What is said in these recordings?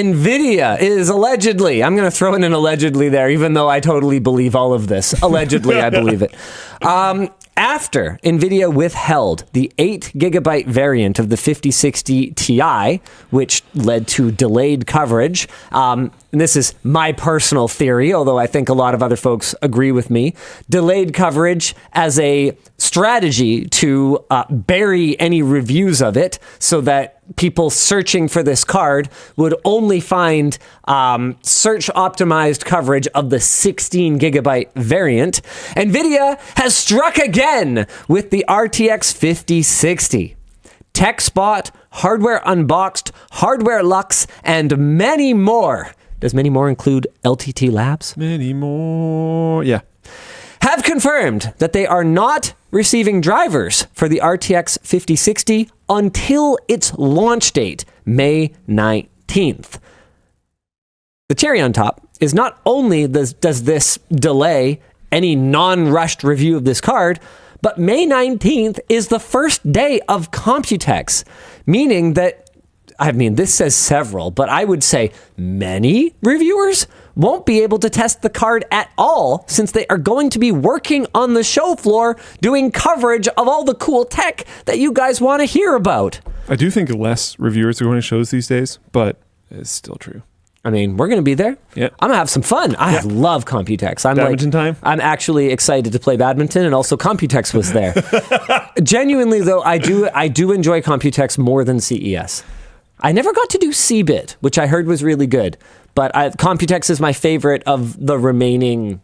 Nvidia is allegedly, I'm going to throw in an allegedly there, even though I totally believe all of this. Allegedly, I believe it. After Nvidia withheld the 8 gigabyte variant of the 5060 Ti, which led to delayed coverage, and this is my personal theory, although I think a lot of other folks agree with me, delayed coverage as a strategy to bury any reviews of it so that people searching for this card would only find search optimized coverage of the 16 gigabyte variant. Nvidia has struck again with the RTX 5060. TechSpot, Hardware Unboxed, Hardware Lux, and many more. Does many more include LTT Labs? Many more, yeah. Have confirmed that they are not receiving drivers for the RTX 5060 until its launch date, May 19th. The cherry on top is not only does this delay any non-rushed review of this card, but May 19th is the first day of Computex, meaning that, I mean, this says several, but I would say many reviewers won't be able to test the card at all since they are going to be working on the show floor doing coverage of all the cool tech that you guys want to hear about. I do think less reviewers are going to shows these days, but it's still true. I mean, we're going to be there. Yeah. I'm going to have some fun. I love Computex. Badminton time? I'm actually excited to play badminton, and also Computex was there. Genuinely, though, I do enjoy Computex more than CES. I never got to do CeBIT, which I heard was really good, but Computex is my favorite of the remaining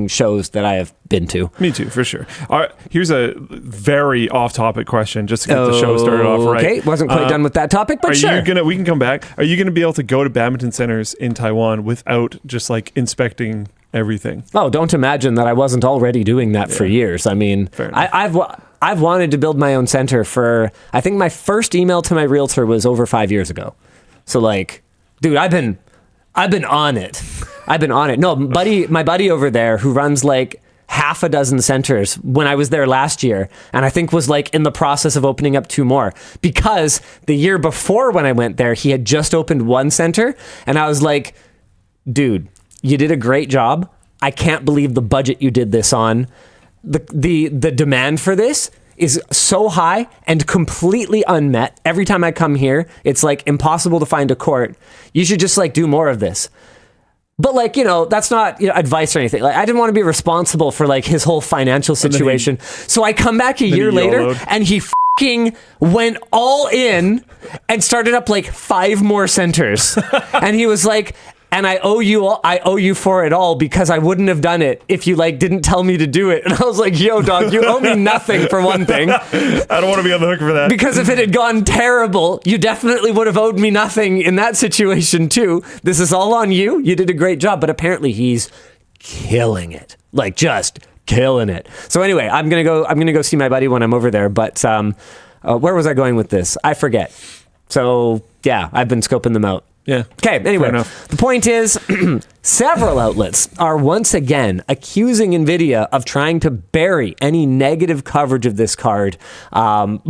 shows that I have been to. Me too, for sure. All right, here's a very off-topic question, just to get the show started off right. Okay, wasn't quite done with that topic, but sure. We can come back. Are you going to be able to go to badminton centers in Taiwan without just like inspecting everything? Oh, don't imagine that I wasn't already doing that for years. I mean, I've wanted to build my own center for, I think my first email to my realtor was over 5 years ago. So like, dude, I've been on it. No, my buddy over there who runs like half a dozen centers when I was there last year, and I think was like in the process of opening up 2 more, because the year before when I went there, he had just opened 1 center, and I was like, dude, you did a great job. I can't believe the budget you did this on. The demand for this is so high and completely unmet. Every time I come here, it's like impossible to find a court. You should just like do more of this. But like, you know, that's not advice or anything. Like, I didn't want to be responsible for like his whole financial situation. So I come back a year later and he fucking went all in and started up like 5 more centers. And he was like, and I owe you for it all, because I wouldn't have done it if you like didn't tell me to do it. And I was like, yo, dog, you owe me nothing for one thing. I don't want to be on the hook for that. Because if it had gone terrible, you definitely would have owed me nothing in that situation too. This is all on you. You did a great job. But apparently he's killing it. Like just killing it. So anyway, I'm gonna go see my buddy when I'm over there. But where was I going with this? I forget. So yeah, I've been scoping them out. Yeah. Okay, anyway, the point is, several outlets are once again accusing Nvidia of trying to bury any negative coverage of this card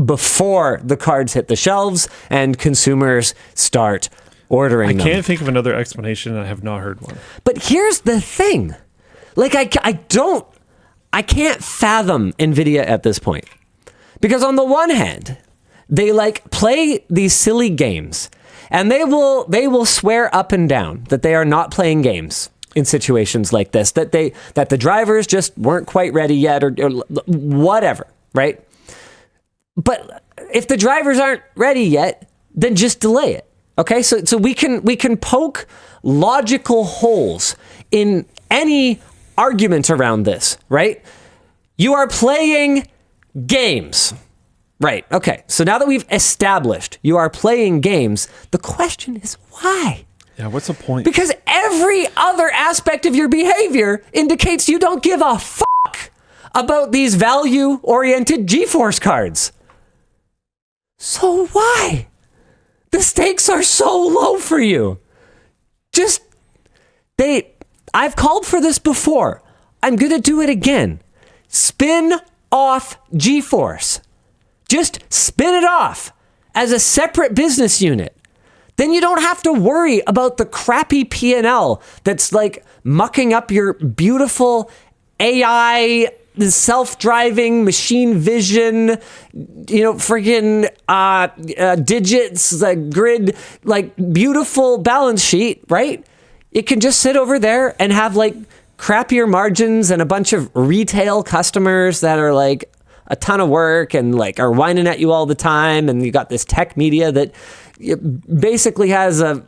before the cards hit the shelves and consumers start ordering them. I can't think of another explanation, and I have not heard one. But here's the thing. Like, I can't fathom Nvidia at this point. Because on the one hand, they like play these silly games, and they will swear up and down that they are not playing games in situations like this, that the drivers just weren't quite ready yet, or whatever, right? But if the drivers aren't ready yet, then just delay it. Okay, so we can poke logical holes in any argument around this, right? You are playing games. Right, okay. So now that we've established you are playing games, the question is why? Yeah, what's the point? Because every other aspect of your behavior indicates you don't give a fuck about these value-oriented GeForce cards. So why? The stakes are so low for you. I've called for this before. I'm going to do it again. Spin off GeForce. Just spin it off as a separate business unit. then you don't have to worry about the crappy P&L that's like mucking up your beautiful AI, self-driving, machine vision, friggin' digits, grid, like beautiful balance sheet, right? It can just sit over there and have like crappier margins and a bunch of retail customers that are like a ton of work and like are whining at you all the time. And you got this tech media that basically has a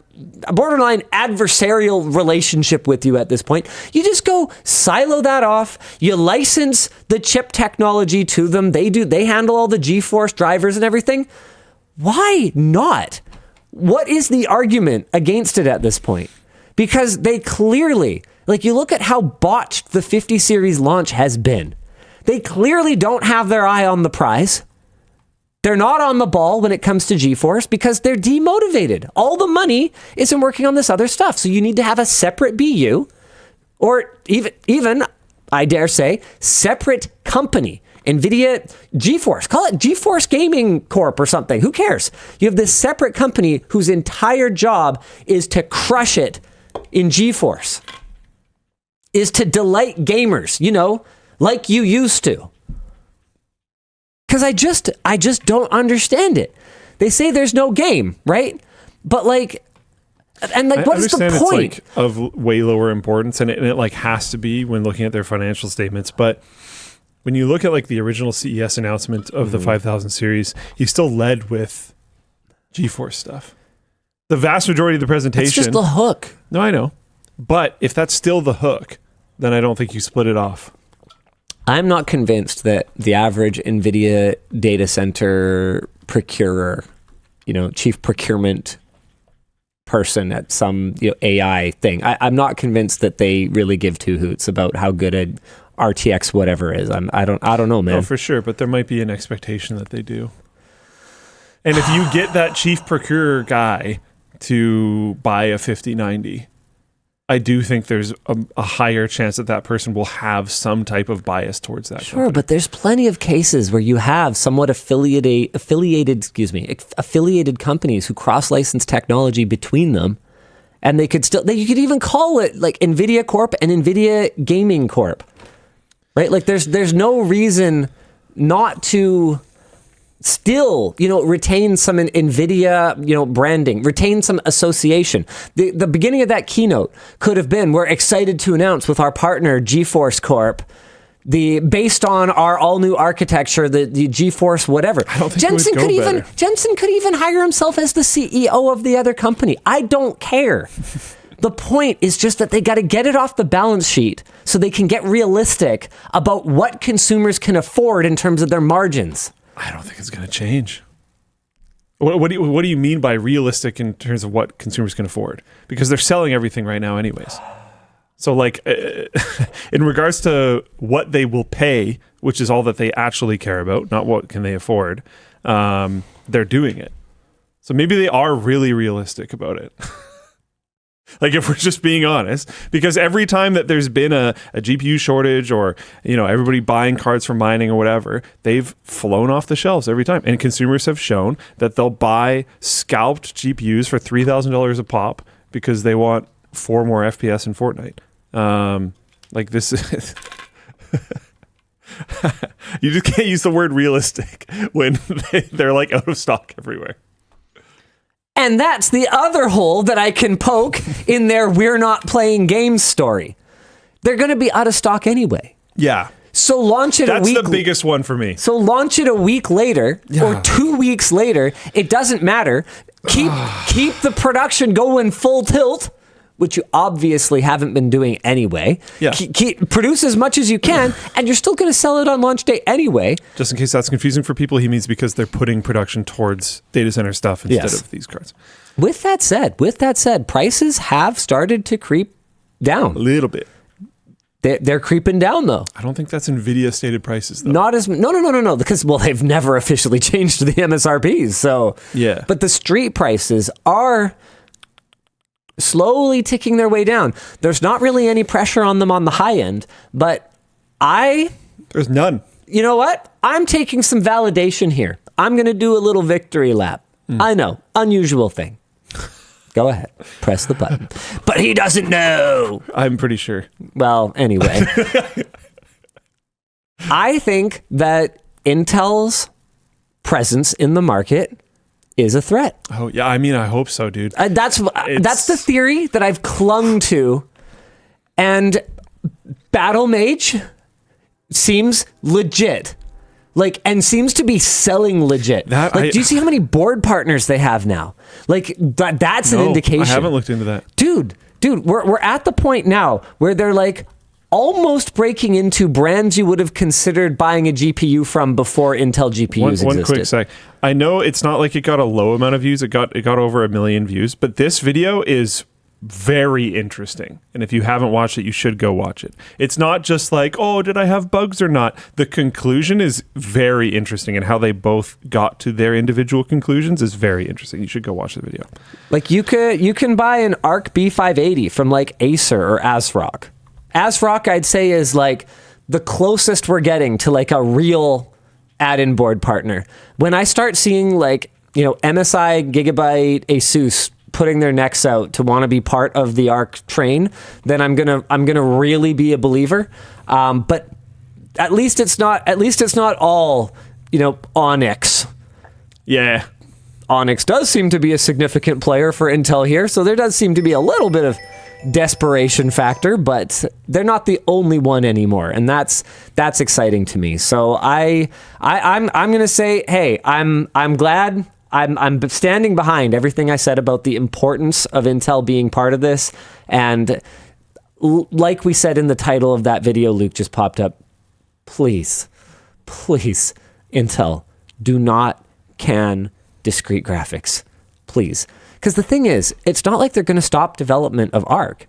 borderline adversarial relationship with you at this point. You just go silo that off. You license the chip technology to them. They handle all the GeForce drivers and everything. Why not? What is the argument against it at this point? Because they clearly, like, you look at how botched the 50 series launch has been. They clearly don't have their eye on the prize. They're not on the ball when it comes to GeForce because they're demotivated. All the money isn't working on this other stuff. So you need to have a separate BU or even I dare say, separate company. Nvidia GeForce. Call it GeForce Gaming Corp or something. Who cares? You have this separate company whose entire job is to crush it in GeForce. Is to delight gamers, like you used to. Because I just don't understand it. They say there's no game, right? But what is the point? It's of way lower importance, and it has to be when looking at their financial statements. But when you look at the original CES announcement of the 5000 series, he still led with GeForce stuff. The vast majority of the presentation. It's just the hook. No, I know. But if that's still the hook, then I don't think you split it off. I'm not convinced that the average NVIDIA data center procurer, chief procurement person at some AI thing, I'm not convinced that they really give two hoots about how good a RTX whatever is. I don't know, man. Oh, for sure, but there might be an expectation that they do. And if you get that chief procurer guy to buy a 5090, I do think there's a higher chance that person will have some type of bias towards that. Sure, company. But there's plenty of cases where you have somewhat affiliated companies who cross-license technology between them, and you could even call it like Nvidia Corp and Nvidia Gaming Corp, right? Like there's no reason not to still, retain some NVIDIA, branding, retain some association. The beginning of that keynote could have been, we're excited to announce with our partner GeForce Corp, based on our all new architecture, the GeForce whatever. I don't think Jensen could even hire himself as the CEO of the other company. I don't care. The point is just that they got to get it off the balance sheet so they can get realistic about what consumers can afford in terms of their margins. I don't think it's going to change. What do you mean by realistic in terms of what consumers can afford? Because they're selling everything right now anyways. So in regards to what they will pay, which is all that they actually care about, not what can they afford, they're doing it. So maybe they are really realistic about it. If we're just being honest, because every time that there's been a GPU shortage or, everybody buying cards for mining or whatever, they've flown off the shelves every time. And consumers have shown that they'll buy scalped GPUs for $3,000 a pop because they want 4 more FPS in Fortnite. This is... You just can't use the word realistic when they're out of stock everywhere. And that's the other hole that I can poke in their we're not playing games story. They're going to be out of stock anyway. Yeah. So launch it That's the biggest one for me. So launch it a week later or 2 weeks later. It doesn't matter. Keep the production going full tilt, which you obviously haven't been doing anyway. Yeah. Produce as much as you can, and you're still going to sell it on launch day anyway. Just in case that's confusing for people, he means because they're putting production towards data center stuff instead of these cards. With that said, prices have started to creep down. A little bit. They're creeping down, though. I don't think that's NVIDIA stated prices, though. No. Because, they've never officially changed the MSRPs. So, yeah. But the street prices are slowly ticking their way down. There's not really any pressure on them on the high end, but there's none. You know what? I'm taking some validation here. I'm going to do a little victory lap. I know, unusual thing. Go ahead. Press the button. But he doesn't know. I'm pretty sure. Well, anyway. I think that Intel's presence in the market is a threat. Oh, yeah. I mean, I hope so, dude. That's the theory that I've clung to. And Battlemage seems legit. And seems to be selling legit. Do you see how many board partners they have now? That's an indication. I haven't looked into that. Dude, we're at the point now where they're almost breaking into brands you would have considered buying a GPU from before Intel GPUs existed. One quick sec. I know it's not like it got a low amount of views. It got over 1 million views, but this video is very interesting. And if you haven't watched it, you should go watch it. It's not just oh, did I have bugs or not? The conclusion is very interesting, and how they both got to their individual conclusions is very interesting. You should go watch the video. You can buy an Arc B580 from Acer or ASRock. ASRock, I'd say, is the closest we're getting to a real add-in board partner. When I start seeing MSI, Gigabyte, Asus putting their necks out to want to be part of the Arc train, then I'm gonna really be a believer. But at least it's not all Onyx. Yeah, Onyx does seem to be a significant player for Intel here, so there does seem to be a little bit of desperation factor, but they're not the only one anymore, and that's exciting to me. So I'm gonna say, hey, I'm glad. I'm standing behind everything I said about the importance of Intel being part of this. And like we said in the title of that video Luke just popped up, please, Intel, do not can discrete graphics. Please. Because the thing is, it's not like they're going to stop development of Arc.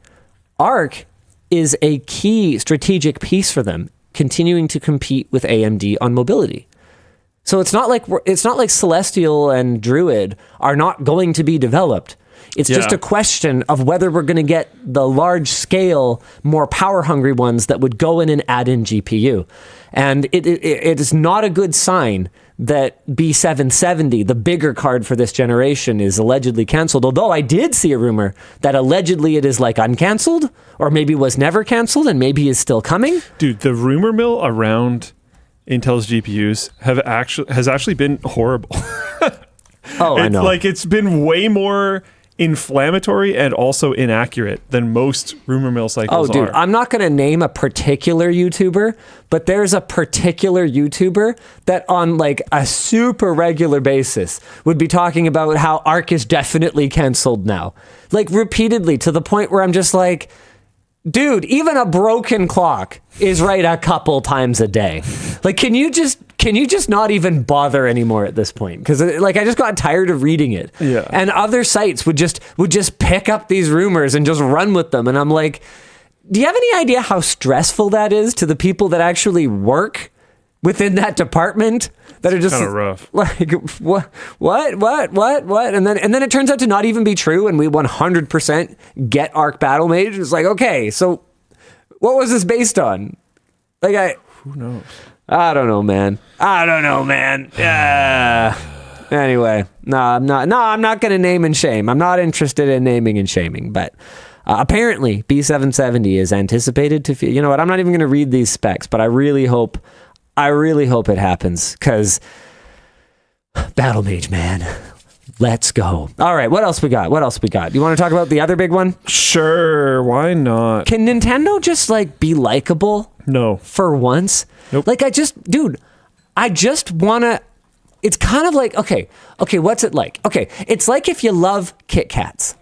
Arc is a key strategic piece for them, continuing to compete with AMD on mobility. So it's not like Celestial and Druid are not going to be developed. It's just a question of whether we're going to get the large scale, more power hungry ones that would go in and add in GPU. And it is not a good sign that B770, the bigger card for this generation, is allegedly canceled. Although I did see a rumor that allegedly it is uncanceled, or maybe was never canceled and maybe is still coming. Dude, the rumor mill around Intel's GPUs has actually been horrible. I know. It's been way more inflammatory and also inaccurate than most rumor mill cycles are. I'm not going to name a particular YouTuber, but there's a particular YouTuber that on a super regular basis would be talking about how Arc is definitely canceled now. Repeatedly, to the point where I'm just dude, even a broken clock is right a couple times a day. Can you just not even bother anymore at this point? Because I just got tired of reading it. Yeah. And other sites would just pick up these rumors and just run with them. And I'm like, do you have any idea how stressful that is to the people that actually work within that department? That are just kind of rough. What? And then it turns out to not even be true, and we 100% get Arc Battlemage. It's okay, so what was this based on? Who knows? I don't know, man. Anyway, I'm not going to name and shame. I'm not interested in naming and shaming, but apparently B770 is anticipated to. You know what? I'm not even going to read these specs, but I really hope it happens, because Battlemage, man. Let's go. All right, what else we got? You want to talk about the other big one? Sure, why not? Can Nintendo just be likable? No. For once? Nope. I just want to... It's kind of okay, what's it like? Okay, it's like if you love Kit Kats,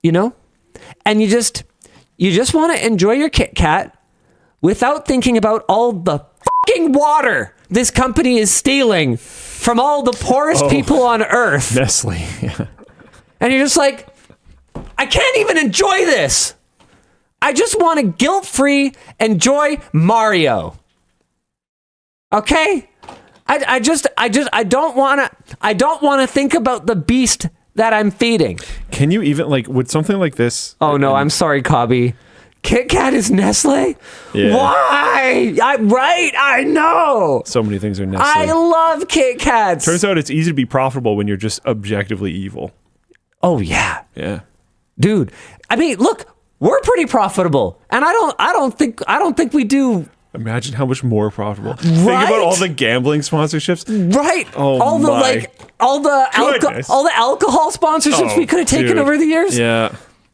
and you just want to enjoy your Kit Kat without thinking about all the fucking water this company is stealing from all the poorest people on Earth. Nestle. Yeah. And you're just I can't even enjoy this. I just want to guilt-free enjoy Mario. Okay? I don't want to think about the beast that I'm feeding. Can you even would something like this? Oh no, I'm sorry, Cobby. Kit Kat is Nestle? Yeah. Why? I know. So many things are Nestle. I love Kit Kats. Turns out it's easy to be profitable when you're just objectively evil. Oh, yeah. Yeah. Dude, I mean, look, we're pretty profitable, and I don't think we do. Imagine how much more profitable. Right? Think about all the gambling sponsorships. Right. Oh, all the alcohol sponsorships we could have taken over the years. Yeah.